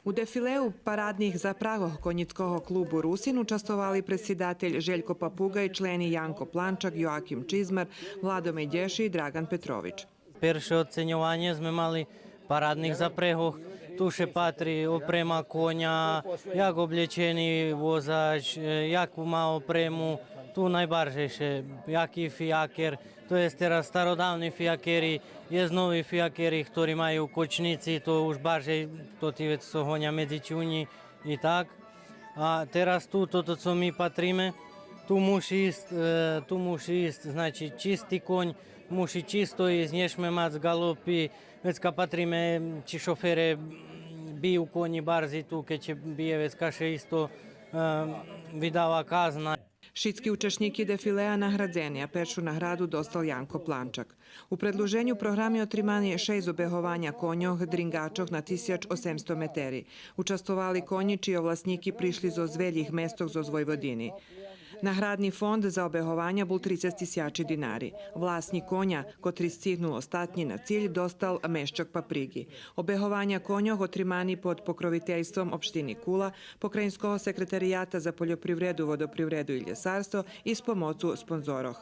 U defileu paradnih zapravah konjickog klubu Rusin učestvovali predsjedatelj Željko Papuga i členi Janko Plančak, Joakim Čizmar, Vlado Međeši i Dragan Petrović. Перше оцінювання ми мали парадних запрягах. Tu ще патрі опрема коня, як облечений возач, яку ма опрему. Tu najbardziej, jaki fijaker, to jest teraz starodawni fijakeri, jest nowi fijakeri, którzy mają kocznicy, to już bardziej to ty co honia między ciuni i tak. A teraz tu to co my patrzymy, tu musi iść, znaczy czysty koń, musi czysto iść, nie mać galopy, więc patrzymy, czy szofery biją koni bardziej tu, kiedy bije, więc każe isto wydała kazna. Šitski učešnik defilea nagradzeni, a peršu nagradu dostal Janko Plančak. U predloženju programi otrimanje 6 obehovanja konjoh dringačoh na 1800 meteri. Učestvovali konji čiji vlasniki prišli zo zveljih mestog zo Vojvodini. Nagradni fond za obehovanja bul 30.000 dinari. Vlasnik konja, kotri stignulo statnji na cilj, dostal meščak paprigi. Obehovanja konjoh otrimani pod pokroviteljstvom opštini Kula, Pokrajinskog sekretarijata za poljoprivredu, vodoprivredu i ljesarstvo i s pomocu sponzoroh.